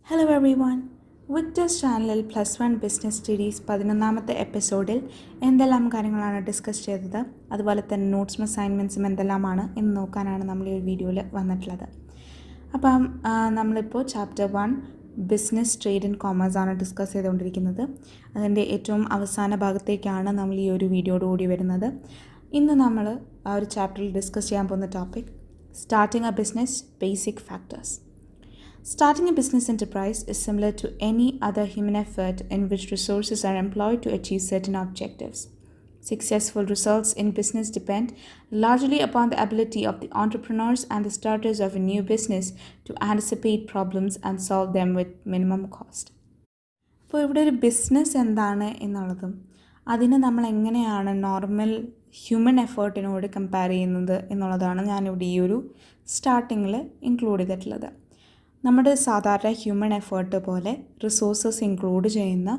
Hello everyone. Victors ചാനലിൽ +1 business studies 11ാമത്തെ എപ്പിസോഡിൽ എന്തെല്ലാം കാര്യങ്ങളാണ് ഡിസ്കസ് ചെയ്തത്, അതുപോലെ തന്നെ നോട്ട്സും അസൈൻമെൻറ്റ്സും എന്തെല്ലാമാണ് എന്ന് നോക്കാനാണ് നമ്മൾ ഈ ഒരു വീഡിയോയിൽ വന്നിട്ടുള്ളത്. അപ്പം നമ്മളിപ്പോൾ chapter 1 business trade and commerce ആണ് ഡിസ്കസ് ചെയ്തുകൊണ്ടിരിക്കുന്നത്. അതിൻ്റെ ഏറ്റവും അവസാന ഭാഗത്തേക്കാണ് നമ്മൾ ഈ ഒരു വീഡിയോയോടുകൂടി വരുന്നത്. ഇന്ന് നമ്മൾ ആ ഒരു ചാപ്റ്ററിൽ ഡിസ്കസ് ചെയ്യാൻ പോകുന്ന topic starting A business basic factors. Starting a business enterprise is similar to any other human effort in which resources are employed to achieve certain objectives. Successful results in business depend largely upon the ability of the entrepreneurs and the starters of a new business to anticipate problems and solve them with minimum cost. അപ്പോൾ ഇവിടെ ഒരു business എന്താണ് എന്നുള്ളതും അതിന് നമ്മൾ എങ്ങനെയാണ് normal human എഫേർട്ടിനോട് compare ചെയ്യുന്നത് എന്നുള്ളതാണ് ഞാനിവിടെ ഈ ഒരു സ്റ്റാർട്ടിങ്ങിൽ ഇൻക്ലൂഡ് ചെയ്തിട്ടുള്ളത്. നമ്മുടെ സാധാരണ ഹ്യൂമൻ എഫേർട്ട് പോലെ റിസോഴ്സസ് ഇൻക്ലൂഡ് ചെയ്യുന്ന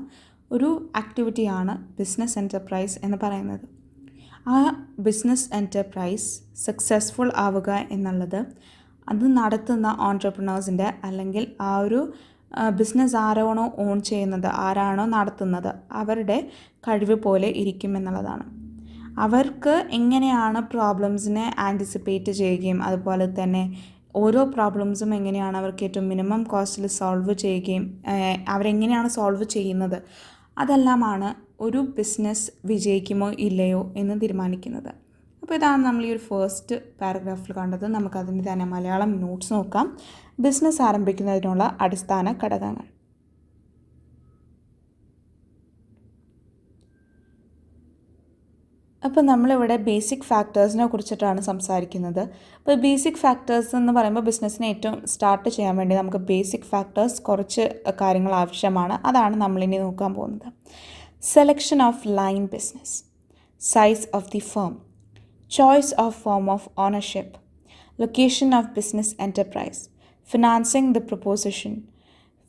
ഒരു ആക്ടിവിറ്റിയാണ് ബിസിനസ് എൻ്റർപ്രൈസ് എന്ന് പറയുന്നത്. ആ ബിസിനസ് എൻ്റർപ്രൈസ് സക്സസ്ഫുൾ ആവുക എന്നുള്ളത് അത് നടത്തുന്ന ഓൺട്രപ്രണേഴ്സിൻ്റെ അല്ലെങ്കിൽ ആ ഒരു ബിസിനസ് ആരാണോ ഓൺ ചെയ്യുന്നത്, ആരാണോ നടത്തുന്നത്, അവരുടെ കഴിവ് പോലെ ഇരിക്കും എന്നുള്ളതാണ്. അവർക്ക് എങ്ങനെയാണ് പ്രോബ്ലംസിനെ ആൻറ്റിസിപ്പേറ്റ് ചെയ്യുകയും അതുപോലെ തന്നെ ഓരോ പ്രോബ്ലംസും എങ്ങനെയാണ് അവർക്ക് ഏറ്റവും മിനിമം കോസ്റ്റിൽ സോൾവ് ചെയ്യുകയും അവരെങ്ങനെയാണ് സോൾവ് ചെയ്യുന്നത്, അതെല്ലാമാണ് ഒരു ബിസിനസ് വിജയിക്കുമോ ഇല്ലയോ എന്ന് തീരുമാനിക്കുന്നത്. അപ്പോൾ ഇതാണ് നമ്മൾ ഈ ഒരു ഫസ്റ്റ് പാരഗ്രാഫിൽ കണ്ടത്. നമുക്കതിൻ്റെ തന്നെ മലയാളം നോട്ട്സ് നോക്കാം. ബിസിനസ് ആരംഭിക്കുന്നതിനുള്ള അടിസ്ഥാന ഘടകങ്ങൾ. അപ്പോൾ നമ്മളിവിടെ ബേസിക് ഫാക്ടേഴ്സിനെ കുറിച്ചിട്ടാണ് സംസാരിക്കുന്നത്. അപ്പോൾ ബേസിക് ഫാക്ടേഴ്സ് എന്ന് പറയുമ്പോൾ ബിസിനസ്സിനെ ഏറ്റവും സ്റ്റാർട്ട് ചെയ്യാൻ വേണ്ടി നമുക്ക് ബേസിക് ഫാക്ടേഴ്സ് കുറച്ച് കാര്യങ്ങൾ ആവശ്യമാണ്. അതാണ് നമ്മളിനി നോക്കാൻ പോകുന്നത്. Selection of line business, size of the firm, choice of form of ownership, location of business enterprise, financing the proposition,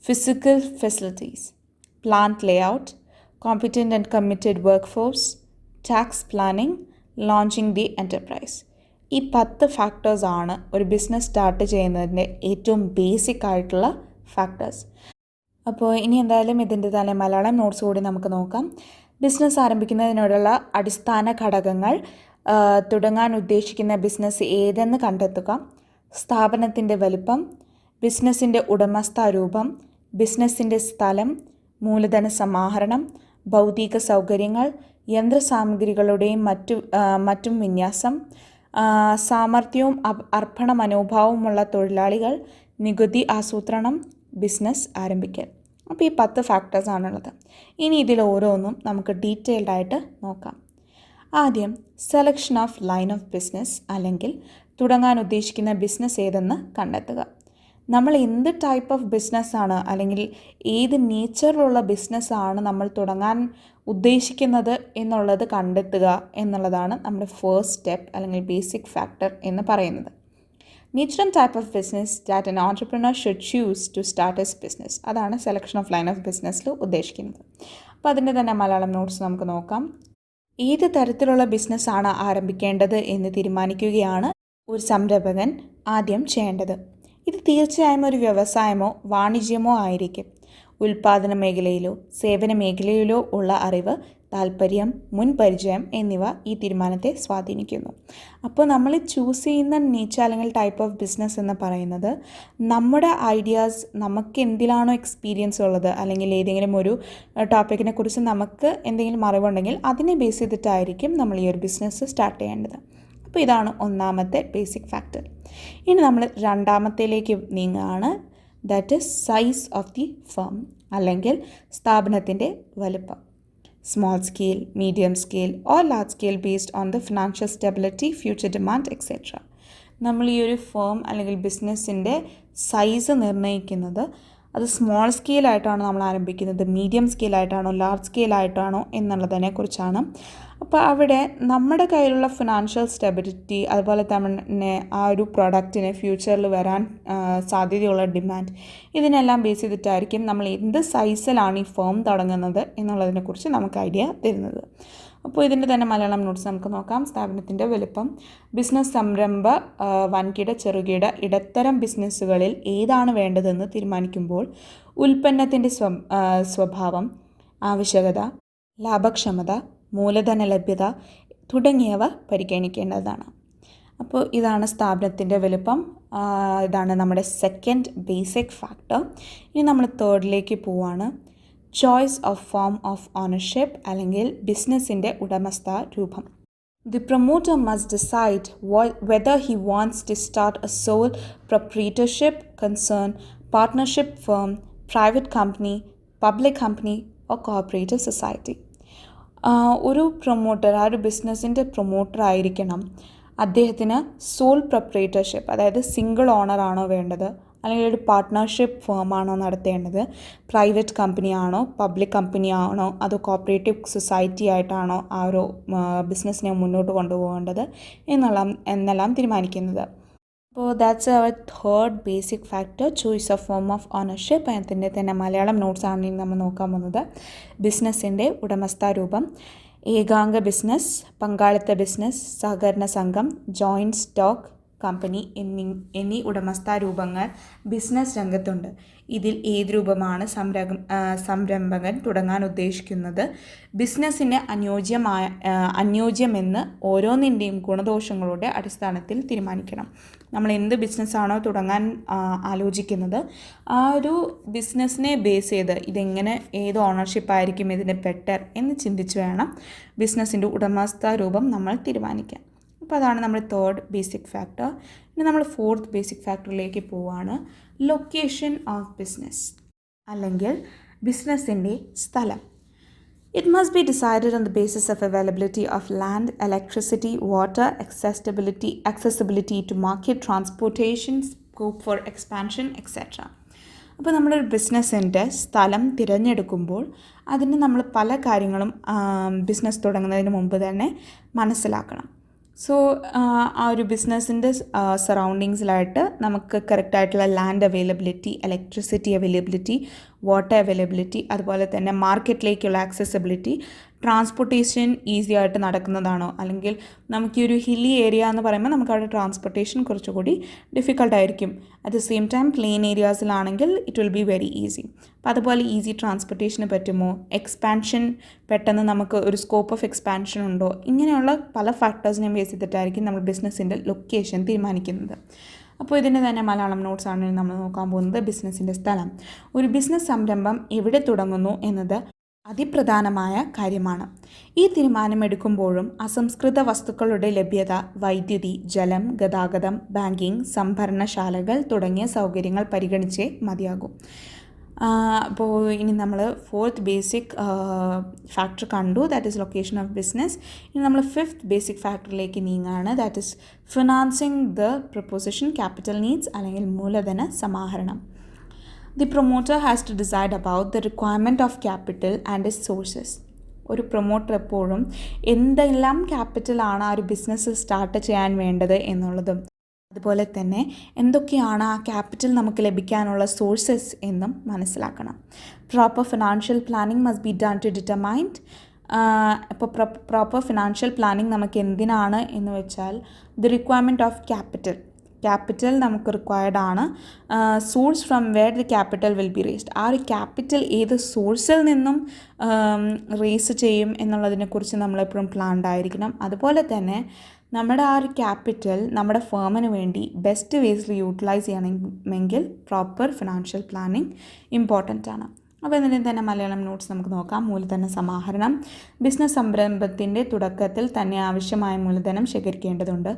physical facilities, plant layout, competent and committed work force, tax planning, launching the enterprise. ഈ 10 ഫാക്ടേഴ്സാണ് ഒരു business start ചെയ്യുന്നതിൻ്റെ ഏറ്റവും basic ആയിട്ടുള്ള factors. അപ്പോൾ ഇനി എന്തായാലും ഇതിൻ്റെ തന്നെ മലയാളം നോട്ട്സ് കൂടി നമുക്ക് നോക്കാം. ബിസിനസ് ആരംഭിക്കുന്നതിനോടുള്ള അടിസ്ഥാന ഘടകങ്ങൾ: തുടങ്ങാൻ ഉദ്ദേശിക്കുന്ന ബിസിനസ് ഏതെന്ന് കണ്ടെത്തുക, സ്ഥാപനത്തിൻ്റെ വലിപ്പം, ബിസിനസ്സിൻ്റെ ഉടമസ്ഥാരൂപം, ബിസിനസ്സിൻ്റെ സ്ഥലം, മൂലധന സമാഹരണം, ഭൗതിക സൗകര്യങ്ങൾ, യന്ത്രസാമഗ്രികളുടെയും മറ്റും വിന്യാസം, സാമർഥ്യവും അർപ്പണ മനോഭാവമുള്ള തൊഴിലാളികൾ, നികുതി ആസൂത്രണം, ബിസിനസ് ആരംഭിക്കൽ. അപ്പോൾ ഈ 10 ഫാക്ടേഴ്സാണുള്ളത്. ഇനി ഇതിൽ ഓരോന്നും നമുക്ക് ഡീറ്റെയിൽഡ് ആയിട്ട് നോക്കാം. ആദ്യം selection of line of business, അല്ലെങ്കിൽ തുടങ്ങാൻ ഉദ്ദേശിക്കുന്ന ബിസിനസ് ഏതെന്ന് കണ്ടെത്തുക. നമ്മൾ എന്ത് ടൈപ്പ് ഓഫ് ബിസിനസ്സാണ് അല്ലെങ്കിൽ ഏത് നേച്ചറിലുള്ള ബിസിനസ്സാണ് നമ്മൾ തുടങ്ങാൻ ഉദ്ദേശിക്കുന്നത് എന്നുള്ളത് കണ്ടെത്തുക എന്നുള്ളതാണ് നമ്മുടെ ഫസ്റ്റ് സ്റ്റെപ്പ് അല്ലെങ്കിൽ ബേസിക് ഫാക്ടർ എന്ന് പറയുന്നത്. Nature and type of business that an entrepreneur should choose to start as business. അതാണ് സെലക്ഷൻ ഓഫ് ലൈൻ ഓഫ് ബിസിനസ്സിൽ ഉദ്ദേശിക്കുന്നത്. അപ്പോൾ അതിൻ്റെ തന്നെ മലയാളം നോട്ട്സ് നമുക്ക് നോക്കാം. ഏത് തരത്തിലുള്ള ബിസിനസ്സാണ് ആരംഭിക്കേണ്ടത് എന്ന് തീരുമാനിക്കുകയാണ് ഒരു സംരംഭകൻ ആദ്യം ചെയ്യേണ്ടത്. ഇത് തീർച്ചയായും ഒരു വ്യവസായമോ വാണിജ്യമോ ആയിരിക്കും. ഉൽപ്പാദന മേഖലയിലോ സേവന മേഖലയിലോ ഉള്ള അറിവ്, താല്പര്യം, മുൻപരിചയം എന്നിവ ഈ തീരുമാനത്തെ സ്വാധീനിക്കുന്നു. അപ്പോൾ നമ്മൾ ചൂസ് ചെയ്യുന്ന നേച്ചർ അല്ലെങ്കിൽ ടൈപ്പ് ഓഫ് ബിസിനസ് എന്ന് പറയുന്നത് നമ്മുടെ ഐഡിയാസ്, നമുക്ക് എന്തിലാണോ എക്സ്പീരിയൻസ് ഉള്ളത് അല്ലെങ്കിൽ ഏതെങ്കിലും ഒരു ടോപ്പിക്കിനെ കുറിച്ച് നമുക്ക് എന്തെങ്കിലും അറിവുണ്ടെങ്കിൽ അതിനെ ബേസ് ചെയ്തിട്ടായിരിക്കും നമ്മൾ ഈ ഒരു ബിസിനസ് സ്റ്റാർട്ട് ചെയ്യേണ്ടത്. അപ്പോൾ ഇതാണ് ഒന്നാമത്തെ ബേസിക് ഫാക്ടർ. ഇനി നമ്മൾ രണ്ടാമത്തേലേക്ക് നീങ്ങുകയാണ്. That is size of the firm, അല്ലെങ്കിൽ സ്ഥാപനത്തിൻ്റെ വലുപ്പം. Small scale, medium scale or large scale based on the financial stability, future demand etcetera. നമ്മൾ ഈ ഒരു ഫേം അല്ലെങ്കിൽ ബിസിനസ്സിൻ്റെ സൈസ് നിർണ്ണയിക്കുന്നത് അത് സ്മോൾ സ്കെയിലായിട്ടാണോ നമ്മൾ ആരംഭിക്കുന്നത്, മീഡിയം സ്കെയിലായിട്ടാണോ, ലാർജ് സ്കെയിലായിട്ടാണോ എന്നുള്ളതിനെ കുറിച്ചാണ്. അപ്പോൾ അവിടെ നമ്മുടെ കയ്യിലുള്ള ഫിനാൻഷ്യൽ സ്റ്റെബിലിറ്റി, അതുപോലെ തന്നെ ആ ഒരു പ്രൊഡക്റ്റിന് ഫ്യൂച്ചറിൽ വരാൻ സാധ്യതയുള്ള ഡിമാൻഡ്, ഇതിനെല്ലാം ബേസ് ചെയ്തിട്ടായിരിക്കും നമ്മൾ എന്ത് സൈസിലാണ് ഈ ഫേം തുടങ്ങുന്നത് എന്നുള്ളതിനെക്കുറിച്ച് നമുക്ക് ഐഡിയ തരുന്നത്. അപ്പോൾ ഇതിൻ്റെ തന്നെ മലയാളം നോട്ട്സ് നമുക്ക് നോക്കാം. സ്ഥാപനത്തിൻ്റെ വലുപ്പം. ബിസിനസ് സംരംഭ വൻകിട ചെറുകിട ഇടത്തരം ബിസിനസ്സുകളിൽ ഏതാണ് വേണ്ടതെന്ന് തീരുമാനിക്കുമ്പോൾ ഉൽപ്പന്നത്തിൻ്റെ സ്വഭാവം, ആവശ്യകത, ലാഭക്ഷമത, മൂലധന ലഭ്യത തുടങ്ങിയവ പരിഗണിക്കേണ്ടതാണ്. അപ്പോൾ ഇതാണ് സ്ഥാപനത്തിൻ്റെ വലുപ്പം. ഇതാണ് നമ്മുടെ സെക്കൻഡ് ബേസിക് ഫാക്ടർ. ഇനി നമ്മൾ തേർഡിലേക്ക് പോവാണ്. Choice of form of ownership അല്ലെങ്കിൽ ബിസിനസ്സിൻ്റെ ഉടമസ്ഥ രൂപം. The promoter must decide whether he wants to start a sole proprietorship concern, partnership firm, private company, public company or cooperative society. ഒരു പ്രൊമോട്ടർ, ആ ഒരു ബിസിനസ്സിൻ്റെ പ്രൊമോട്ടർ ആയിരിക്കണം. അദ്ദേഹത്തിന് സോൾ പ്രൊപ്രേറ്റർഷിപ്പ്, അതായത് സിംഗിൾ ഓണറാണോ വേണ്ടത്, അല്ലെങ്കിൽ ഒരു പാർട്ട്ണർഷിപ്പ് ഫേമാണോ നടത്തേണ്ടത്, പ്രൈവറ്റ് കമ്പനിയാണോ പബ്ലിക് കമ്പനിയാണോ അതോ കോപ്പറേറ്റീവ് സൊസൈറ്റി ആയിട്ടാണോ ആ ഒരു ബിസിനസ്സിനെ മുന്നോട്ട് കൊണ്ടുപോകേണ്ടത് എന്നെല്ലാം തീരുമാനിക്കുന്നത്. അപ്പോൾ that's our third basic factor, choice of form of ownership. അതിൻ്റെ തന്നെ മലയാളം നോട്ട്സ് ആണ് നമ്മൾ നോക്കാൻ പോകുന്നത്. ബിസിനസ്സിൻ്റെ ഉടമസ്ഥ രൂപം. ഏകാംഗ ബിസിനസ്, പങ്കാളിത്ത ബിസിനസ്, സഹകരണ സംഘം, ജോയിൻറ്റ് സ്റ്റോക്ക് കമ്പനി എന്നീ ഉടമസ്ഥ രൂപങ്ങൾ ബിസിനസ് രംഗത്തുണ്ട്. ഇതിൽ ഏത് രൂപമാണ് സംരംഭകൻ തുടങ്ങാൻ ഉദ്ദേശിക്കുന്നത്? ബിസിനസ്സിന് അനുയോജ്യമെന്ന് ഓരോന്നിൻ്റെയും ഗുണദോഷങ്ങളുടെ അടിസ്ഥാനത്തിൽ തീരുമാനിക്കണം. നമ്മൾ എന്ത് ബിസിനസ്സാണോ തുടങ്ങാൻ ആലോചിക്കുന്നത്, ആ ഒരു ബിസിനസ്സിനെ ബേസ് ചെയ്ത് ഇതെങ്ങനെ, ഏത് ഓണർഷിപ്പ് ആയിരിക്കും ഇതിന് ബെറ്റർ എന്ന് ചിന്തിച്ച് വേണം ബിസിനസ്സിൻ്റെ ഉടമസ്ഥ രൂപം നമ്മൾ തീരുമാനിക്കാൻ. അപ്പോൾ അതാണ് നമ്മുടെ തേർഡ് ബേസിക് ഫാക്ടർ. ഇനി നമ്മൾ ഫോർത്ത് ബേസിക് ഫാക്ടറിലേക്ക് പോവുകയാണ്. ലൊക്കേഷൻ ഓഫ് ബിസിനസ് അല്ലെങ്കിൽ ബിസിനസ്സിൻ്റെ സ്ഥലം. It must be decided on the basis of availability of land, electricity, water, accessibility to market, transportation, scope for expansion etcetera. അപ്പോൾ നമ്മളൊരു ബിസിനസ്സിൻ്റെ സ്ഥലം തിരഞ്ഞെടുക്കുമ്പോൾ അതിന് നമ്മൾ പല കാര്യങ്ങളും ബിസിനസ് തുടങ്ങുന്നതിന് മുമ്പ് തന്നെ മനസ്സിലാക്കണം. സോ ആ ഒരു ബിസിനസ്സിൻ്റെ സറൗണ്ടിങ്സിലായിട്ട് നമുക്ക് കറക്റ്റായിട്ടുള്ള land availability, electricity availability, water availability, അതുപോലെ തന്നെ മാർക്കറ്റിലേക്കുള്ള ആക്സസിബിലിറ്റി, ട്രാൻസ്പോർട്ടേഷൻ ഈസി ആയിട്ട് നടക്കുന്നതാണോ, അല്ലെങ്കിൽ നമുക്ക് ഈ ഒരു ഹില്ലി ഏരിയ എന്ന് പറയുമ്പോൾ നമുക്ക് അവിടെ ട്രാൻസ്പോർട്ടേഷൻ കുറച്ചുകൂടി ഡിഫിക്കൽട്ടായിരിക്കും. At the same time plain ഏരിയാസിലാണെങ്കിൽ it will be very easy. അപ്പോൾ അതുപോലെ ഈസി ട്രാൻസ്പോർട്ടേഷന് പറ്റുമോ, എക്സ്പാൻഷൻ പെട്ടെന്ന് നമുക്ക് ഒരു സ്കോപ്പ് ഓഫ് എക്സ്പാൻഷൻ ഉണ്ടോ, ഇങ്ങനെയുള്ള പല ഫാക്ടേഴ്സിനെയും ബേസ് ചെയ്തിട്ടായിരിക്കും നമ്മൾ ബിസിനസ്സിൻ്റെ ലൊക്കേഷൻ തീരുമാനിക്കുന്നത്. അപ്പോൾ ഇതിൻ്റെ തന്നെ മലയാളം നോട്ട്സാണ് നമ്മൾ നോക്കാൻ പോകുന്നത്. ബിസിനസ്സിൻ്റെ സ്ഥലം. ഒരു ബിസിനസ് സംരംഭം എവിടെ തുടങ്ങുന്നു എന്നത് അതിപ്രധാനമായ കാര്യമാണ്. ഈ തീരുമാനമെടുക്കുമ്പോഴും അസംസ്കൃത വസ്തുക്കളുടെ ലഭ്യത, വൈദ്യുതി, ജലം, ഗതാഗതം, ബാങ്കിങ്, സംഭരണശാലകൾ തുടങ്ങിയ സൗകര്യങ്ങൾ പരിഗണിച്ചേ മതിയാകും. അപ്പോൾ ഇനി നമ്മൾ ഫോർത്ത് ബേസിക് ഫാക്ടർ കണ്ടു, that is location of business. ഇനി നമ്മൾ ഫിഫ്ത്ത് ബേസിക് ഫാക്ടറിലേക്ക് നീങ്ങുകയാണ്, that is financing the proposition, capital needs അല്ലെങ്കിൽ മൂലധന സമാഹരണം. The promoter has to decide about the requirement of capital and its sources. ഒരു പ്രൊമോട്ടർ എപ്പോഴും എന്തെല്ലാം ക്യാപിറ്റലാണ് ആ ഒരു ബിസിനസ് സ്റ്റാർട്ട് ചെയ്യാൻ വേണ്ടത് എന്നുള്ളതും, അതുപോലെ തന്നെ എന്തൊക്കെയാണ് ആ ക്യാപിറ്റൽ നമുക്ക് ലഭിക്കാനുള്ള സോഴ്സസ് എന്നും മനസ്സിലാക്കണം. Proper financial planning must be done to determined. ഇപ്പോൾ പ്രോപ്പർ ഫിനാൻഷ്യൽ പ്ലാനിങ് നമുക്ക് എന്തിനാണ് എന്ന് വെച്ചാൽ ദി റിക്വയർമെൻറ്റ് ഓഫ് ക്യാപിറ്റൽ നമുക്ക് റിക്വയർഡ് ആണ്. Source from where the capital will be raised. ആ ഒരു ക്യാപിറ്റൽ ഏത് സോഴ്സിൽ നിന്നും റേസ് ചെയ്യും എന്നുള്ളതിനെക്കുറിച്ച് നമ്മളെപ്പോഴും പ്ലാൻഡ് ആയിരിക്കണം. അതുപോലെ തന്നെ നമ്മുടെ ആ ഒരു ക്യാപിറ്റൽ നമ്മുടെ ഫേമിന് വേണ്ടി ബെസ്റ്റ് വേസിൽ യൂട്ടിലൈസ് ചെയ്യണമെങ്കിൽ പ്രോപ്പർ ഫിനാൻഷ്യൽ പ്ലാനിങ് ഇമ്പോർട്ടൻ്റ് ആണ്. അപ്പോൾ ഇതിൻ്റെ തന്നെ മലയാളം നോട്ട്സ് നമുക്ക് നോക്കാം. മൂലധന സമാഹരണം. ബിസിനസ് സംരംഭത്തിൻ്റെ തുടക്കത്തിൽ തന്നെ ആവശ്യമായ മൂലധനം ശേഖരിക്കേണ്ടതുണ്ട്.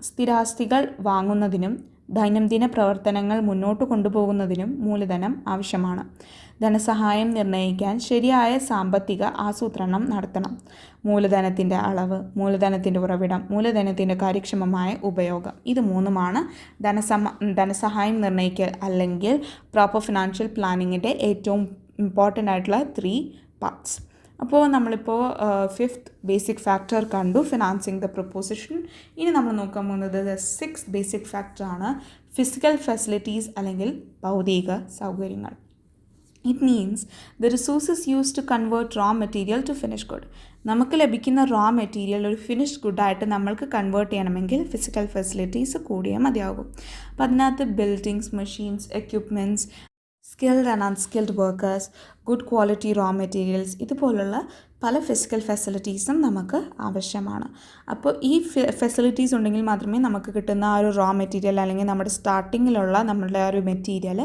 സ്ഥിരാസ്തികൾ വാങ്ങുന്നതിനും ദൈനംദിന പ്രവർത്തനങ്ങൾ മുന്നോട്ട് കൊണ്ടുപോകുന്നതിനും മൂലധനം ആവശ്യമാണ്. ധനസഹായം നിർണ്ണയിക്കാൻ ശരിയായ സാമ്പത്തിക ആസൂത്രണം നടത്തണം. മൂലധനത്തിൻ്റെ അളവ്, മൂലധനത്തിൻ്റെ ഉറവിടം, മൂലധനത്തിൻ്റെ കാര്യക്ഷമമായ ഉപയോഗം, ഇത് മൂന്നുമാണ് ധനസഹായം നിർണ്ണയിക്കൽ അല്ലെങ്കിൽ പ്രോപ്പർ ഫിനാൻഷ്യൽ പ്ലാനിങ്ങിൻ്റെ ഏറ്റവും ഇമ്പോർട്ടൻ്റ് ആയിട്ടുള്ള 3 പാർട്സ്. അപ്പോൾ നമ്മളിപ്പോൾ ഫിഫ്ത്ത് ബേസിക് ഫാക്ടർ കണ്ടു, ഫിനാൻസിങ് ദ പ്രൊപ്പോസിഷൻ. ഇനി നമ്മൾ നോക്കാൻ പോകുന്നത് 6th ബേസിക് ഫാക്ടറാണ്, ഫിസിക്കൽ ഫെസിലിറ്റീസ് അല്ലെങ്കിൽ ഭൗതിക സൗകര്യങ്ങൾ. It means the resources use to convert raw material to finish good. നമുക്ക് ലഭിക്കുന്ന റോ മെറ്റീരിയൽ ഒരു ഫിനിഷ് ഗുഡായിട്ട് നമ്മൾക്ക് കൺവേർട്ട് ചെയ്യണമെങ്കിൽ ഫിസിക്കൽ ഫെസിലിറ്റീസ് കൂടിയേ മതിയാകും. അപ്പോൾ അതിനകത്ത് buildings, machines, equipments, skilled and unskilled workers, good quality raw materials, ഇതുപോലുള്ള പല ഫിസിക്കൽ ഫെസിലിറ്റീസും നമുക്ക് ആവശ്യമാണ്. അപ്പോൾ ഈ ഫെസിലിറ്റീസ് ഉണ്ടെങ്കിൽ മാത്രമേ നമുക്ക് കിട്ടുന്ന ആ ഒരു റോ മെറ്റീരിയൽ അല്ലെങ്കിൽ നമ്മുടെ സ്റ്റാർട്ടിങ്ങിലുള്ള നമ്മളുടെ ആ ഒരു മെറ്റീരിയൽ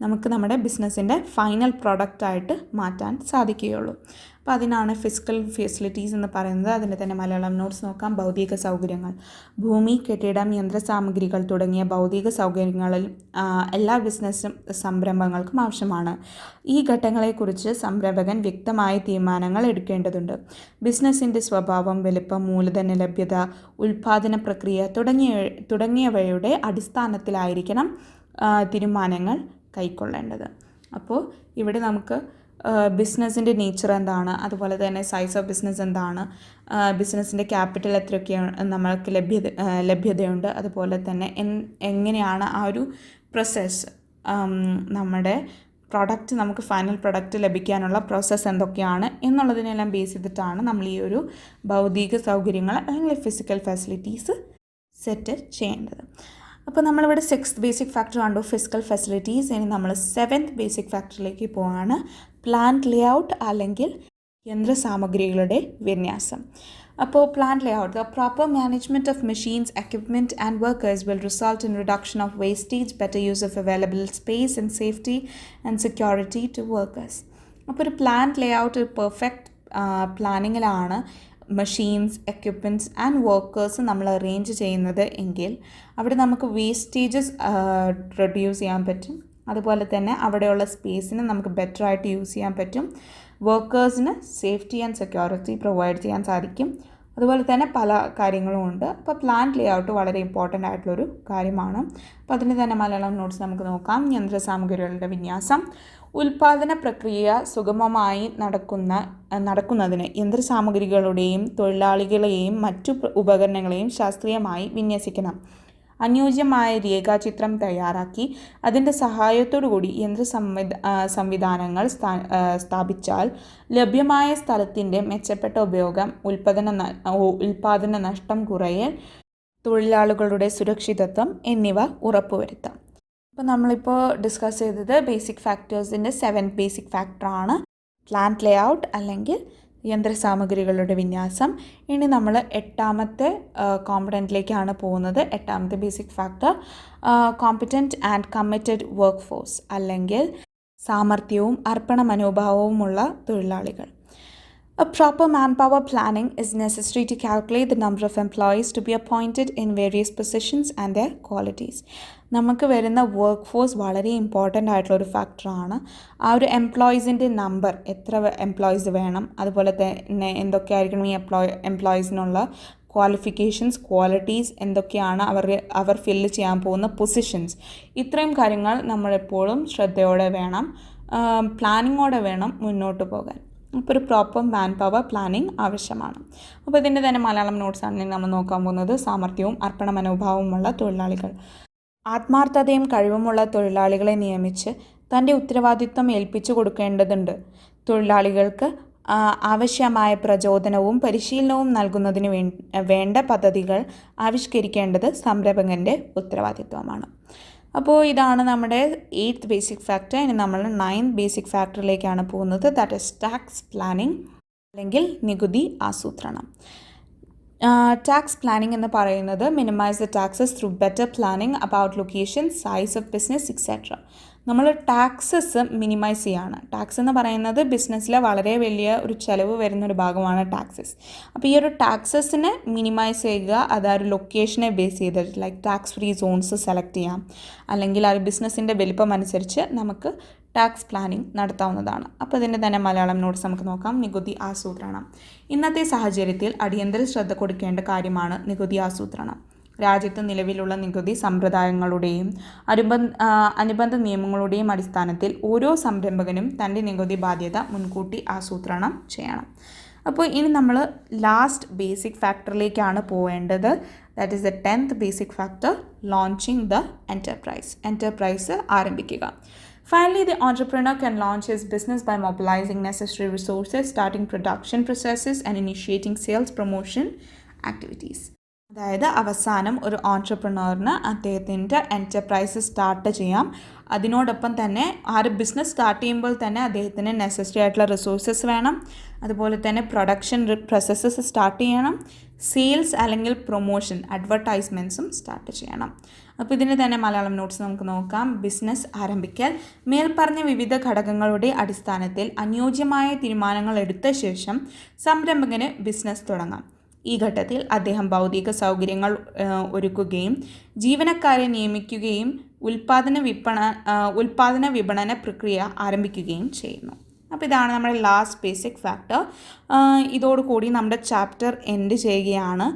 നമുക്ക് നമ്മുടെ ബിസിനസ്സിൻ്റെ ഫൈനൽ പ്രൊഡക്റ്റായിട്ട് മാറ്റാൻ സാധിക്കുകയുള്ളൂ. അപ്പോൾ അതിനാണ് ഫിസിക്കൽ ഫെസിലിറ്റീസ് എന്ന് പറയുന്നത്. അതിൻ്റെ തന്നെ മലയാളം നോട്ട്സ് നോക്കാം. ഭൗതിക സൗകര്യങ്ങൾ. ഭൂമി, കെട്ടിടം, യന്ത്രസാമഗ്രികൾ തുടങ്ങിയ ഭൗതിക സൗകര്യങ്ങളിൽ എല്ലാ ബിസിനസ് സംരംഭങ്ങൾക്കും ആവശ്യമാണ്. ഈ ഘട്ടങ്ങളെക്കുറിച്ച് സംരംഭകൻ വ്യക്തമായ തീരുമാനങ്ങൾ എടുക്കേണ്ടതുണ്ട്. ബിസിനസ്സിൻ്റെ സ്വഭാവം, വലിപ്പം, മൂലധന ലഭ്യത, ഉൽപ്പാദന പ്രക്രിയ തുടങ്ങിയവയുടെ അടിസ്ഥാനത്തിലായിരിക്കണം തീരുമാനങ്ങൾ കൈക്കൊള്ളേണ്ടത്. അപ്പോൾ ഇവിടെ നമുക്ക് ബിസിനസ്സിൻ്റെ നേച്ചർ എന്താണ്, അതുപോലെ തന്നെ സൈസ് ഓഫ് ബിസിനസ് എന്താണ്, ബിസിനസ്സിൻ്റെ ക്യാപിറ്റൽ എത്രയൊക്കെയാണ് നമ്മൾക്ക് ലഭ്യതയുണ്ട്, അതുപോലെ തന്നെ എങ്ങനെയാണ് ആ ഒരു പ്രോസസ്സ്, നമ്മുടെ പ്രൊഡക്റ്റ് നമുക്ക് ഫൈനൽ പ്രൊഡക്റ്റ് ലഭിക്കാനുള്ള പ്രോസസ്സ് എന്തൊക്കെയാണ് എന്നുള്ളതിനെല്ലാം ബേസ് ചെയ്തിട്ടാണ് നമ്മൾ ഈ ഒരു ഭൗതിക സൗകര്യങ്ങൾ അല്ലെങ്കിൽ ഫിസിക്കൽ ഫെസിലിറ്റീസ് സെറ്റ് ചെയ്യേണ്ടത്. അപ്പോൾ നമ്മളിവിടെ 6th ബേസിക് ഫാക്ടർ കണ്ടു, ഫിസിക്കൽ ഫെസിലിറ്റീസ്. ഇനി നമ്മൾ 7th ബേസിക് ഫാക്ടറിലേക്ക് പോവാണ്, പ്ലാന്റ് ലേഔട്ട് അല്ലെങ്കിൽ യന്ത്രസാമഗ്രികളുടെ വിന്യാസം. അപ്പോൾ plant layout, the proper management of machines, equipment and workers will result in reduction of wastage, better use of available space and safety and security to workers. അപ്പോൾ ഒരു plant layout ഒരു perfect പ്ലാനിങ്ങിലാണ് machines, equipments and workers നമ്മൾ arrange ചെയ്യുന്നത് എങ്കിൽ അവിടെ നമുക്ക് wastages reduce ചെയ്യാൻ പറ്റും. അതുപോലെ തന്നെ അവിടെയുള്ള സ്പേസിന് നമുക്ക് ബെറ്ററായിട്ട് യൂസ് ചെയ്യാൻ പറ്റും. വർക്കേഴ്സിന് സേഫ്റ്റി ആൻഡ് സെക്യൂരിറ്റി പ്രൊവൈഡ് ചെയ്യാൻ സാധിക്കും. അതുപോലെ തന്നെ പല കാര്യങ്ങളും ഉണ്ട്. അപ്പോൾ പ്ലാന്റ് ലേഔട്ട് വളരെ ഇമ്പോർട്ടൻ്റ് ആയിട്ടുള്ളൊരു കാര്യമാണ്. അപ്പോൾ അതിന് തന്നെ മലയാളം നോട്ട്സ് നമുക്ക് നോക്കാം. യന്ത്രസാമഗ്രികളുടെ വിന്യാസം. ഉൽപ്പാദന പ്രക്രിയ സുഗമമായി നടക്കുന്നതിന് യന്ത്രസാമഗ്രികളുടെയും തൊഴിലാളികളെയും മറ്റു ഉപകരണങ്ങളെയും ശാസ്ത്രീയമായി വിന്യസിക്കണം. അനുയോജ്യമായ രേഖാചിത്രം തയ്യാറാക്കി അതിൻ്റെ സഹായത്തോടുകൂടി സംവിധാനങ്ങൾ സ്ഥാപിച്ചാൽ ലഭ്യമായ സ്ഥലത്തിൻ്റെ മെച്ചപ്പെട്ട ഉപയോഗം, ഉൽപ്പാദന നഷ്ടം കുറയൽ, തൊഴിലാളികളുടെ സുരക്ഷിതത്വം എന്നിവ ഉറപ്പുവരുത്താം. അപ്പോൾ നമ്മളിപ്പോൾ ഡിസ്കസ് ചെയ്തത് ബേസിക് ഫാക്ടേഴ്സിൻ്റെ 7th ബേസിക് ഫാക്ടറാണ് പ്ലാന്റ് ലേഔട്ട് അല്ലെങ്കിൽ യന്ത്രസാമഗ്രികളുടെ വിന്യാസം. ഇനി നമ്മൾ 8ാമത്തെ കോമ്പണൻറ്റിലേക്കാണ് പോകുന്നത്. 8ാമത്തെ basic factor competent and committed work force അല്ലെങ്കിൽ സാമർഥ്യവും അർപ്പണ മനോഭാവവുമുള്ള തൊഴിലാളികൾ. A proper manpower planning is necessary to calculate the number of employees to be appointed in various positions and their qualities. നമുക്ക് വരുന്ന വർക്ക് ഫോഴ്സ് വളരെ ഇമ്പോർട്ടൻ്റ് ആയിട്ടുള്ളൊരു ഫാക്ടറാണ്. ആ ഒരു എംപ്ലോയീസിൻ്റെ നമ്പർ, എത്ര എംപ്ലോയീസ് വേണം, അതുപോലെ തന്നെ എന്തൊക്കെയായിരിക്കണം ഈ എംപ്ലോയീസിനുള്ള ക്വാളിഫിക്കേഷൻസ്, ക്വാളിറ്റീസ് എന്തൊക്കെയാണ്, അവർ ഫില്ല് ചെയ്യാൻ പോകുന്ന പൊസിഷൻസ്, ഇത്രയും കാര്യങ്ങൾ നമ്മളെപ്പോഴും ശ്രദ്ധയോടെ വേണം, പ്ലാനിങ്ങോടെ വേണം മുന്നോട്ട് പോകാൻ. അപ്പോൾ ഒരു പ്രോപ്പർ മാൻ പവർ പ്ലാനിങ് ആവശ്യമാണ്. അപ്പോൾ ഇതിൻ്റെ തന്നെ മലയാളം നോട്ട്സ് ആണെങ്കിൽ നമ്മൾ നോക്കാൻ പോകുന്നത് സാമർഥ്യവും അർപ്പണ മനോഭാവവുമുള്ള തൊഴിലാളികൾ. ആത്മാർത്ഥതയും കഴിവുമുള്ള തൊഴിലാളികളെ നിയമിച്ച് തൻ്റെ ഉത്തരവാദിത്വം ഏൽപ്പിച്ചു കൊടുക്കേണ്ടതുണ്ട്. തൊഴിലാളികൾക്ക് ആവശ്യമായ പ്രചോദനവും പരിശീലനവും നൽകുന്നതിന് വേണ്ട പദ്ധതികൾ ആവിഷ്കരിക്കേണ്ടത് സംരംഭകൻ്റെ ഉത്തരവാദിത്വമാണ്. അപ്പോൾ ഇതാണ് നമ്മുടെ 8th ബേസിക് ഫാക്ടർ. ഇനി നമ്മൾ 9th ബേസിക് ഫാക്ടറിലേക്കാണ് പോകുന്നത്. ദാറ്റ് ഈസ് ടാക്സ് പ്ലാനിങ് അല്ലെങ്കിൽ നികുതി ആസൂത്രണം. ടാക്സ് പ്ലാനിങ് എന്ന് പറയുന്നത് minimise the taxes through better planning about location, size of business etcetera. നമ്മൾ ടാക്സസ് മിനിമൈസ് ചെയ്യാണ്. ടാക്സ് എന്ന് പറയുന്നത് ബിസിനസ്സിലെ വളരെ വലിയ ഒരു ചിലവ് വരുന്നൊരു ഭാഗമാണ് ടാക്സസ്. അപ്പോൾ ഈ ഒരു ടാക്സസിനെ മിനിമൈസ് ചെയ്യുക, അത് ആ ഒരു ലൊക്കേഷനെ ബേസ് ചെയ്തിട്ട് like tax free zones select ചെയ്യാം, അല്ലെങ്കിൽ ആ ഒരു ബിസിനസ്സിൻ്റെ വലിപ്പം അനുസരിച്ച് നമുക്ക് ടാക്സ് പ്ലാനിങ് നടത്താവുന്നതാണ്. അപ്പോൾ ഇതിൻ്റെ തന്നെ മലയാളം നോട്ട്സ് നമുക്ക് നോക്കാം. നികുതി ആസൂത്രണം. ഇന്നത്തെ സാഹചര്യത്തിൽ അടിയന്തര ശ്രദ്ധ കൊടുക്കേണ്ട കാര്യമാണ് നികുതി ആസൂത്രണം. രാജ്യത്ത് നിലവിലുള്ള നികുതി സമ്പ്രദായങ്ങളുടെയും അനുബന്ധ നിയമങ്ങളുടെയും അടിസ്ഥാനത്തിൽ ഓരോ സംരംഭകനും തൻ്റെ നികുതി ബാധ്യത മുൻകൂട്ടി ആസൂത്രണം ചെയ്യണം. അപ്പോൾ ഇനി നമ്മൾ ലാസ്റ്റ് ബേസിക് ഫാക്ടറിലേക്കാണ് പോവേണ്ടത്. That is the 10th basic factor, launching the enterprise. Enterprise ആരംഭിക്കുക. Finally, the entrepreneur can launch his business by mobilizing necessary resources, starting production processes, and initiating sales promotion activities. അതായത് അവസാനം ഒരു ഓൺട്രപ്രണറിന് അദ്ദേഹത്തിൻ്റെ enterprise start ചെയ്യാം. അതിനോടൊപ്പം തന്നെ business start ചെയ്യുമ്പോൾ തന്നെ അദ്ദേഹത്തിന് നെസസറി ആയിട്ടുള്ള റിസോഴ്സസ് വേണം. അതുപോലെ തന്നെ പ്രൊഡക്ഷൻ പ്രോസസ്സസ് സ്റ്റാർട്ട് ചെയ്യണം. സെയിൽസ് അല്ലെങ്കിൽ പ്രൊമോഷൻ അഡ്വർടൈസ്മെൻറ്റ്സും സ്റ്റാർട്ട് ചെയ്യണം. അപ്പോൾ ഇതിന് തന്നെ മലയാളം നോട്ട്സ് നമുക്ക് നോക്കാം. ബിസിനസ് ആരംഭിക്കൽ. മേൽപ്പറഞ്ഞ വിവിധ ഘടകങ്ങളുടെ അടിസ്ഥാനത്തിൽ അനുയോജ്യമായ തീരുമാനങ്ങൾ എടുത്ത ശേഷം സംരംഭകന് ബിസിനസ് തുടങ്ങാം. ഈ ഘട്ടത്തിൽ അദ്ദേഹം ഭൗതിക സൗകര്യങ്ങൾ ഒരുക്കുകയും ജീവനക്കാരെ നിയമിക്കുകയും ഉൽപ്പാദന വിപണന പ്രക്രിയ ആരംഭിക്കുകയും ചെയ്യുന്നു. അപ്പോൾ ഇതാണ് നമ്മുടെ ലാസ്റ്റ് ബേസിക് ഫാക്ടർ. ഇതോടുകൂടി നമ്മുടെ ചാപ്റ്റർ എൻഡ് ചെയ്യുകയാണ്.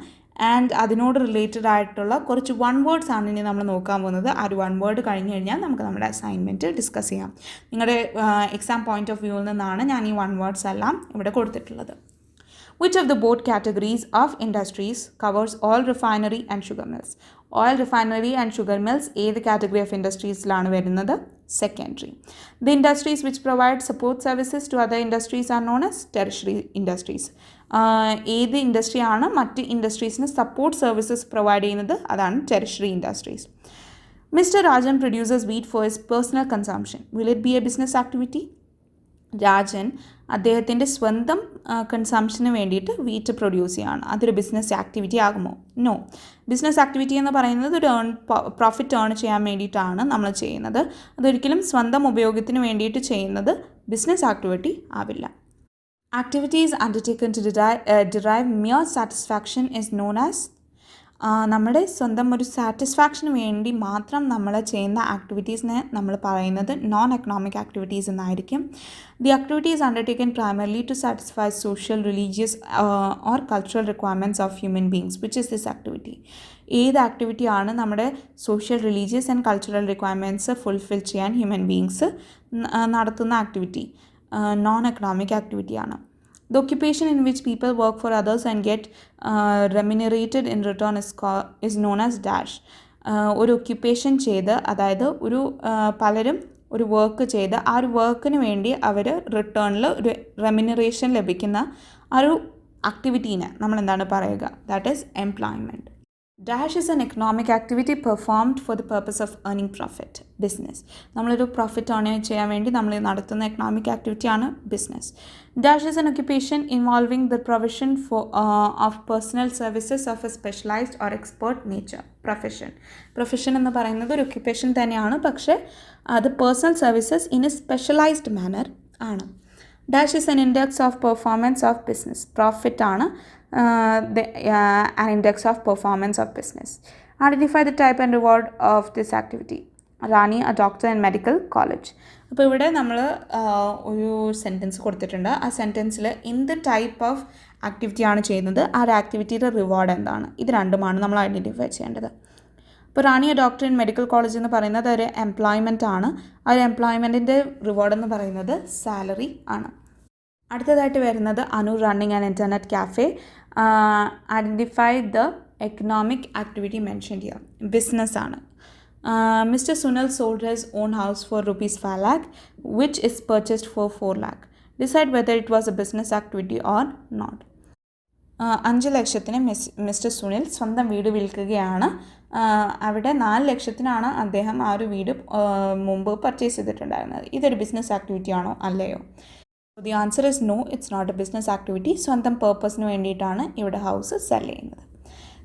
ആൻഡ് അതിനോട് റിലേറ്റഡ് ആയിട്ടുള്ള കുറച്ച് വൺ വേർഡ്സ് ആണ് ഇനി നമ്മൾ നോക്കാൻ പോകുന്നത്. ആ ഒരു വൺ വേർഡ് കഴിഞ്ഞ് കഴിഞ്ഞാൽ നമുക്ക് നമ്മുടെ അസൈൻമെൻറ്റ് ഡിസ്കസ് ചെയ്യാം. നിങ്ങളുടെ എക്സാം പോയിൻ്റ് ഓഫ് വ്യൂവിൽ നിന്നാണ് ഞാൻ ഈ വൺ വേർഡ്സ് എല്ലാം ഇവിടെ കൊടുത്തിട്ടുള്ളത്. Which of the both categories of industries covers oil refinery and sugar mills? Oil refinery and sugar mills ഏത് കാറ്റഗറി ഓഫ് ഇൻഡസ്ട്രീസിലാണ് വരുന്നത്? Secondary. The industries which provide support services to other industries are known as tertiary industries. ഏത് ഇൻഡസ്ട്രിയാണ് മറ്റ് ഇൻഡസ്ട്രീസിന് support services provide ചെയ്യുന്നത്? അതാണ് tertiary industries. Mr. Rajan produces wheat for his personal consumption. Will it be a business activity? Rajan അദ്ദേഹത്തിൻ്റെ സ്വന്തം കൺസംഷന് വേണ്ടിയിട്ട് wheat produce ചെയ്യുകയാണ്. അതൊരു business activity ആകുമോ? നോ. ബിസിനസ് ആക്ടിവിറ്റി എന്ന് പറയുന്നത് ഒരു പ്രോഫിറ്റ് ഏൺ ചെയ്യാൻ വേണ്ടിയിട്ടാണ് നമ്മൾ ചെയ്യുന്നത്. അതൊരിക്കലും സ്വന്തം ഉപയോഗത്തിന് വേണ്ടിയിട്ട് ചെയ്യുന്നത് ബിസിനസ് ആക്ടിവിറ്റി ആവില്ല. Activities undertaken to derive mere satisfaction is known as. നമ്മുടെ സ്വന്തം ഒരു സാറ്റിസ്ഫാക്ഷന് വേണ്ടി മാത്രം നമ്മൾ ചെയ്യുന്ന ആക്ടിവിറ്റീസിനെ നമ്മൾ പറയുന്നത് നോൺ എക്കണോമിക് ആക്ടിവിറ്റീസ് എന്നായിരിക്കും. The activities undertaken primarily to satisfy social, religious or cultural requirements of human beings. Which is this activity? ഏത് ആക്ടിവിറ്റിയാണ് നമ്മുടെ social, religious and cultural requirements fulfil ചെയ്യാൻ ഹ്യൂമൻ ബീങ്സ് നടത്തുന്ന ആക്ടിവിറ്റി? നോൺ എക്കണോമിക് ആക്ടിവിറ്റിയാണ്. The occupation in which people work for others and get remunerated in return is known as dash. ഒരു occupation ചെയ്ത്, അതായത് പലരും ഒരു വർക്ക് ചെയ്ത് ആ ഒരു വർക്കിന് വേണ്ടി അവർ റിട്ടേണിൽ ഒരു റെമ്യൂണറേഷൻ ലഭിക്കുന്ന ആ ഒരു ആക്ടിവിറ്റീനെ നമ്മൾ എന്താണ് പറയുക? That is employment. Dash is an economic activity performed for the purpose of earning profit. Business. നമ്മളൊരു പ്രോഫിറ്റ് ഏൺ ചെയ്യാൻ വേണ്ടി നമ്മൾ നടത്തുന്ന എക്കണോമിക് ആക്ടിവിറ്റിയാണ് business. Dash is an occupation involving the provision of personal services of a specialized or expert nature. Profession എന്ന് പറയുന്നത് ഒരു occupation തന്നെയാണ്, പക്ഷേ അത് personal services in a specialised manner ആണ്. Dash is an index of performance of business. Profit ആണ് an index of performance of business. Identify the type and reward of this activity. Rani, a doctor in medical college. അപ്പോൾ ഇവിടെ നമ്മൾ ഒരു sentence കൊടുത്തിട്ടുണ്ട്. ആ സെൻറ്റൻസിൽ എന്ത് type of ആക്ടിവിറ്റിയാണ് ചെയ്യുന്നത്, ആ ഒരു ആക്ടിവിറ്റിയുടെ റിവാർഡ് എന്താണ്, ഇത് രണ്ടുമാണ് നമ്മൾ ഐഡൻറ്റിഫൈ ചെയ്യേണ്ടത്. ഇപ്പോൾ റാണി ഡോക്ടർ ഇൻ മെഡിക്കൽ കോളേജ് എന്ന് പറയുന്നത് ഒരു എംപ്ലോയ്മെൻ്റ് ആണ്. ആ ഒരു എംപ്ലോയ്മെൻറ്റിൻ്റെ റിവാർഡ് എന്ന് പറയുന്നത് സാലറി ആണ്. അടുത്തതായിട്ട് വരുന്നത് Anu running and internet cafe. Identify the economic activity mention ചെയ്യുക. ബിസിനസ് ആണ്. Mister Sunil sold his own house for ₹5 lakh which is purchased for 4 lakh. Decide whether it was a business activity or not. 5 ലക്ഷത്തിന് mister Sunil സ്വന്തം വീട് വിൽക്കുകയാണ്. അവിടെ 4 ലക്ഷത്തിനാണ് അദ്ദേഹം ആ ഒരു വീട് മുമ്പ് പർച്ചേസ് ചെയ്തിട്ടുണ്ടായിരുന്നത്. ഇതൊരു ബിസിനസ് ആക്ടിവിറ്റി ആണോ അല്ലയോ? The answer is no, it's not a business activity. സ്വന്തം പേർപ്പസിന് വേണ്ടിയിട്ടാണ് ഇവിടെ ഹൗസ് സെൽ ചെയ്യുന്നത്.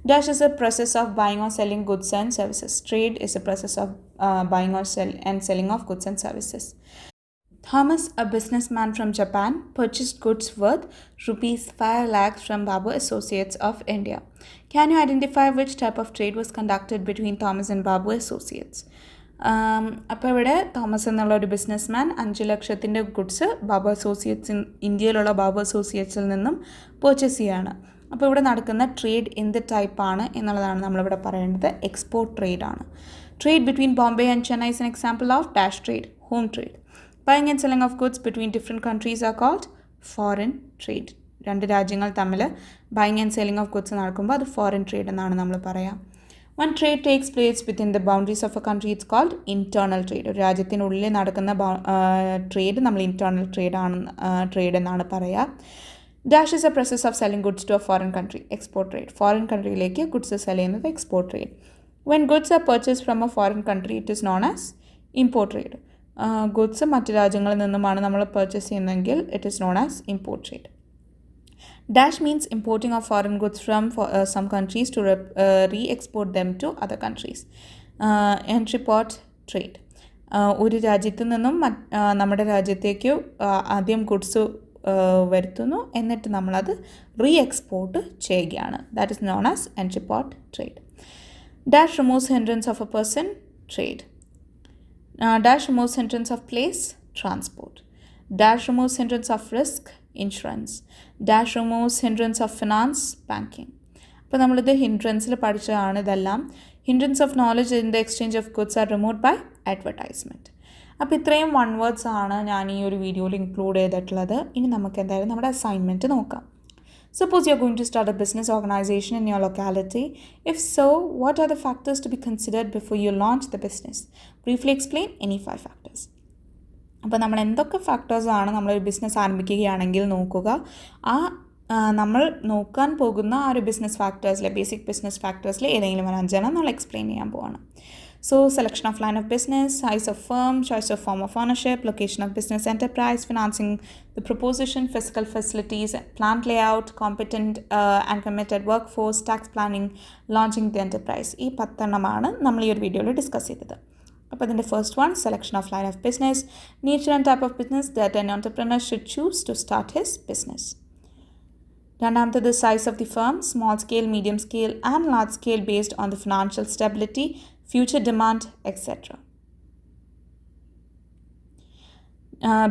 Dash is a process of buying or selling goods and services. Trade is a process of buying or selling of goods and services. Thomas, a businessman from Japan, purchased goods worth ₹5 lakhs from Babu Associates of India. Can you identify which type of trade was conducted between Thomas and Babu Associates? അപ്പോൾ ഇവിടെ Thomas എന്നുള്ള ഒരു businessman 5 ലക്ഷത്തിൻ്റെ goods Babu associates ഇന്ത്യയിലുള്ള ബാബു അസോസിയേറ്റ്സിൽ നിന്നും purchase ചെയ്യുകയാണ്. അപ്പോൾ ഇവിടെ നടക്കുന്ന ട്രേഡ് എന്ത് ടൈപ്പാണ് എന്നുള്ളതാണ് നമ്മളിവിടെ പറയേണ്ടത്. എക്സ്പോർട്ട് ട്രേഡാണ്. Trade between Bombay and Chennai is an example of dash trade, home trade. Buying and selling of goods between different countries are called foreign trade. 2 രാജ്യങ്ങൾ തമ്മിൽ buying and selling of goods നടക്കുമ്പോൾ അത് ഫോറിൻ ട്രേഡ് എന്നാണ് നമ്മൾ പറയുക. When trade takes place within the boundaries of a country, it's called internal trade. ഒരു രാജ്യത്തിനുള്ളിൽ നടക്കുന്ന trade നമ്മൾ ഇൻറ്റേർണൽ ട്രേഡ് എന്നാണ് പറയുക. Dash is a process of selling goods to a foreign country. Export trade. Foreign കൺട്രിയിലേക്ക് goods sell ചെയ്യുന്നത് export trade. When goods are purchase from a foreign country, it is known as import trade. Goods മറ്റ് രാജ്യങ്ങളിൽ നിന്നുമാണ് നമ്മൾ purchase ചെയ്യുന്നതെങ്കിൽ it is known as import trade. Dash means importing of foreign goods from some countries to re-export them to other countries. Entry port trade. ഒരു രാജ്യത്തു നിന്നും നമ്മുടെ രാജ്യത്തേക്ക് ആദ്യം ഗുഡ്സ് വരുത്തുന്നു, എന്നിട്ട് നമ്മളത് റീഎക്സ്പോർട്ട് ചെയ്യുകയാണ്. That is known as entry port trade. Dash removes hindrance of a person, trade. Dash removes hindrance of place, transport. Dash removes hindrance of risk, insurance. Dash removes hindrance of finance, banking. അപ്പോൾ നമ്മളിത് ഹിൻഡ്രൻസിൽ പഠിച്ചതാണ് ഇതെല്ലാം. Hindrance of knowledge in the exchange of goods are removed by advertisement. അപ്പോൾ ഇത്രയും one words ആണ് ഞാൻ ഈ ഒരു വീഡിയോയിൽ ഇൻക്ലൂഡ് ചെയ്തിട്ടുള്ളത്. ഇനി നമുക്ക് എന്തായാലും നമ്മുടെ അസൈൻമെൻറ്റ് നോക്കാം. Suppose you are going to start a business organization in your locality. If so, what are the factors to be considered before you launch the business? Briefly explain any 5 factors. അപ്പോൾ നമ്മൾ എന്തൊക്കെ ഫാക്ടേഴ്സാണ് നമ്മളൊരു business ആരംഭിക്കുകയാണെങ്കിൽ നോക്കുക. നമ്മൾ നോക്കാൻ പോകുന്ന ആ ഒരു ബിസിനസ് ഫാക്ടേഴ്സിലെ ബേസിക് ബിസിനസ് ഫാക്ടേഴ്സിൽ ഏതെങ്കിലും ഒരു 5 നമ്മൾ എക്സ്പ്ലെയിൻ ചെയ്യാൻ പോവാണ്. So, selection of line of business, size of firm, choice of form of ownership, location of business enterprise, financing the proposition, physical facilities, plant layout, competent and committed workforce, tax planning, launching the enterprise. ഈ 10 നമ്മൾ ഈ ഒരു വീഡിയോയിൽ discuss ചെയ്തത്. അപ്പോൾ അതിൻ്റെ first one, selection of line of business, nature and type of business that an entrepreneur should choose to start his business. രണ്ടാമത്തത്, size of the firm, small scale, medium scale and large scale based on the financial stability, future demand, etc.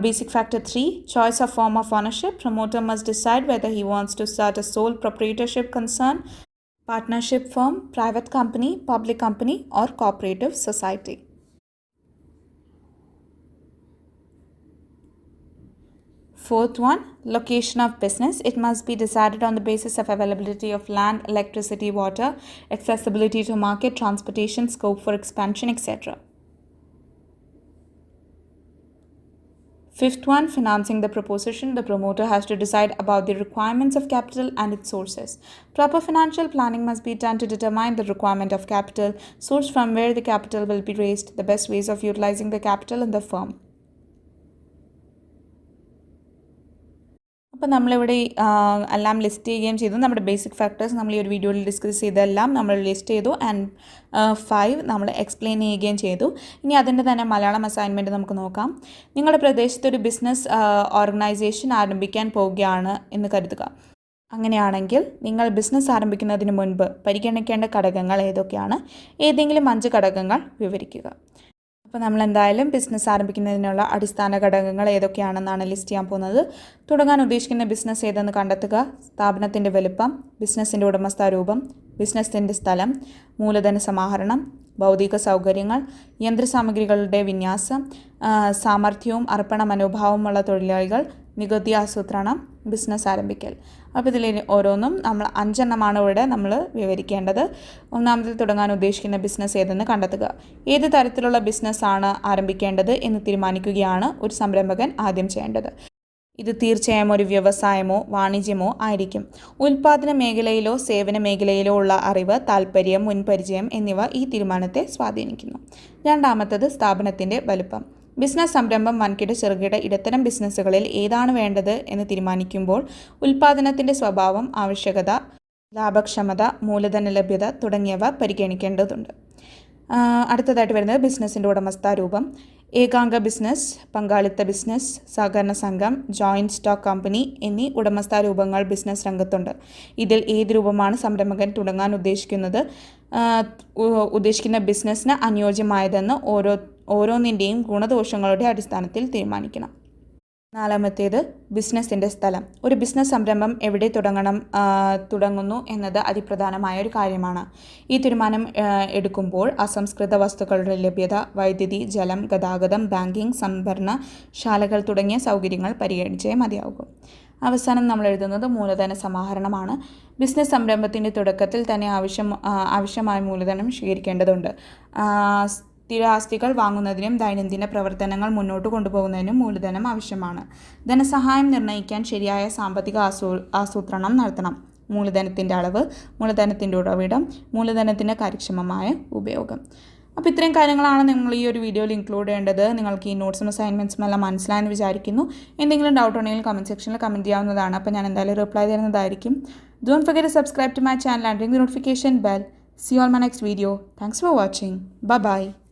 Basic factor 3, choice of form of ownership. Promoter must decide whether he wants to start a sole proprietorship concern, partnership firm, private company, public company, or cooperative society. Fourth one, location of business. It must be decided on the basis of availability of land, electricity, water, accessibility to market, transportation, scope for expansion, etc. Fifth one, financing the proposition. The promoter has to decide about the requirements of capital and its sources. Proper financial planning must be done to determine the requirement of capital, source from where the capital will be raised, the best ways of utilizing the capital in the firm. അപ്പോൾ നമ്മളിവിടെ എല്ലാം list ചെയ്യുകയും ചെയ്തു. നമ്മുടെ basic factors നമ്മൾ ഈ ഒരു വീഡിയോയിൽ ഡിസ്കസ് ചെയ്തെല്ലാം നമ്മൾ ലിസ്റ്റ് ചെയ്തു. ആൻഡ് 5 നമ്മൾ എക്സ്പ്ലെയിൻ ചെയ്യുകയും ചെയ്തു. ഇനി അതിൻ്റെ തന്നെ മലയാളം അസൈൻമെൻറ്റ് നമുക്ക് നോക്കാം. നിങ്ങളുടെ പ്രദേശത്ത് ഒരു ബിസിനസ് ഓർഗനൈസേഷൻ ആരംഭിക്കാൻ പോവുകയാണ് എന്ന് കരുതുക. അങ്ങനെയാണെങ്കിൽ നിങ്ങൾ ബിസിനസ് ആരംഭിക്കുന്നതിന് മുൻപ് പരിഗണിക്കേണ്ട ഘടകങ്ങൾ ഏതൊക്കെയാണ്? ഏതെങ്കിലും 5 ഘടകങ്ങൾ വിവരിക്കുക. അപ്പോൾ നമ്മൾ എന്തായാലും ബിസിനസ് ആരംഭിക്കുന്നതിനുള്ള അടിസ്ഥാന ഘടകങ്ങൾ ഏതൊക്കെയാണെന്നാണ് ലിസ്റ്റ് ചെയ്യാൻ പോകുന്നത്. തുടങ്ങാൻ ഉദ്ദേശിക്കുന്ന ബിസിനസ് ഏതെന്ന് കണ്ടെത്തുക. സ്ഥാപനത്തിൻ്റെ വലുപ്പം, ബിസിനസ്സിൻ്റെ ഉടമസ്ഥാരൂപം, ബിസിനസ്സിൻ്റെ സ്ഥലം, മൂലധന സമാഹരണം, ഭൗതിക സൗകര്യങ്ങൾ, യന്ത്രസാമഗ്രികളുടെ വിന്യാസം, സാമർഥ്യവും അർപ്പണ മനോഭാവമുള്ള തൊഴിലാളികൾ, നികുതി ആസൂത്രണം, ബിസിനസ് ആരംഭിക്കൽ. അപ്പോൾ ഇതിൽ ഓരോന്നും നമ്മൾ 5 ഇവിടെ നമ്മൾ വിവരിക്കേണ്ടത്. ഒന്നാമത്, തുടങ്ങാൻ ഉദ്ദേശിക്കുന്ന ബിസിനസ് ഏതെന്ന് കണ്ടെത്തുക. ഏത് തരത്തിലുള്ള ബിസിനസ്സാണ് ആരംഭിക്കേണ്ടത് എന്ന് തീരുമാനിക്കുകയാണ് ഒരു സംരംഭകൻ ആദ്യം ചെയ്യേണ്ടത്. ഇത് തീർച്ചയായും ഒരു വ്യവസായമോ വാണിജ്യമോ ആയിരിക്കും. ഉൽപ്പാദന മേഖലയിലോ സേവന മേഖലയിലോ ഉള്ള അറിവ്, താൽപ്പര്യം, മുൻപരിചയം എന്നിവ ഈ തീരുമാനത്തെ സ്വാധീനിക്കുന്നു. രണ്ടാമത്തത്, സ്ഥാപനത്തിൻ്റെ വലുപ്പം. ബിസിനസ് സംരംഭം വൻകിട, ചെറുകിട, ഇടത്തരം ബിസിനസ്സുകളിൽ ഏതാണ് വേണ്ടത് എന്ന് തീരുമാനിക്കുമ്പോൾ ഉൽപ്പാദനത്തിൻ്റെ സ്വഭാവം, ആവശ്യകത, ലാഭക്ഷമത, മൂലധന ലഭ്യത തുടങ്ങിയവ പരിഗണിക്കേണ്ടതുണ്ട്. അടുത്തതായിട്ട് വരുന്നത് ബിസിനസ്സിൻ്റെ ഉടമസ്ഥാരൂപം. ഏകാംഗ ബിസിനസ്, പങ്കാളിത്ത ബിസിനസ്, സഹകരണ സംഘം, ജോയിൻറ്റ് സ്റ്റോക്ക് കമ്പനി എന്നീ ഉടമസ്ഥാരൂപങ്ങൾ ബിസിനസ് രംഗത്തുണ്ട്. ഇതിൽ ഏത് രൂപമാണ് സംരംഭകൻ തുടങ്ങാൻ ഉദ്ദേശിക്കുന്ന ബിസിനസ്സിന് അനുയോജ്യമായതെന്ന് ഓരോന്നിൻ്റെയും ഗുണദോഷങ്ങളുടെ അടിസ്ഥാനത്തിൽ തീരുമാനിക്കണം. നാലാമത്തേത്, ബിസിനസ്സിൻ്റെ സ്ഥലം. ഒരു ബിസിനസ് സംരംഭം എവിടെ തുടങ്ങുന്നു എന്നത് അതിപ്രധാനമായ ഒരു കാര്യമാണ്. ഈ തീരുമാനം എടുക്കുമ്പോൾ അസംസ്കൃത വസ്തുക്കളുടെ ലഭ്യത, വൈദ്യുതി, ജലം, ഗതാഗതം, ബാങ്കിംഗ്, സംഭരണ ശാലകൾ തുടങ്ങിയ സൗകര്യങ്ങൾ പരിഗണിച്ചേ മതിയാകും. അവസാനം നമ്മൾ എഴുതുന്നത് മൂലധന സമാഹരണമാണ്. ബിസിനസ് സംരംഭത്തിൻ്റെ തുടക്കത്തിൽ തന്നെ ആവശ്യമായ മൂലധനം സ്വീകരിക്കേണ്ടതുണ്ട്. സ്ഥിര ആസ്തികൾ വാങ്ങുന്നതിനും ദൈനംദിന പ്രവർത്തനങ്ങൾ മുന്നോട്ട് കൊണ്ടുപോകുന്നതിനും മൂലധനം ആവശ്യമാണ്. ധനസഹായം നിർണ്ണയിക്കാൻ ശരിയായ സാമ്പത്തിക ആസൂത്രണം നടത്തണം. മൂലധനത്തിൻ്റെ അളവ്, മൂലധനത്തിൻ്റെ ഉറവിടം, മൂലധനത്തിൻ്റെ കാര്യക്ഷമമായ ഉപയോഗം. അപ്പോൾ ഇത്രയും കാര്യങ്ങളാണ് നിങ്ങൾ ഈ ഒരു വീഡിയോയിൽ ഇൻക്ലൂഡ് ചെയ്യേണ്ടത്. നിങ്ങൾക്ക് ഈ നോട്ട്സും അസൈൻമെൻറ്റ്സും എല്ലാം മനസ്സിലായെന്ന് വിചാരിക്കുന്നു. എന്തെങ്കിലും ഡൗട്ട് ഉണ്ടെങ്കിൽ കമൻറ്റ് സെക്ഷനിൽ കമൻറ്റ് ചെയ്യാവുന്നതാണ്. അപ്പോൾ ഞാൻ എന്തായാലും റിപ്ലൈ തരുന്നതായിരിക്കും. Don't forget to subscribe to my channel and ring the notification bell. See you on my next video. Thanks for watching. Bye bye.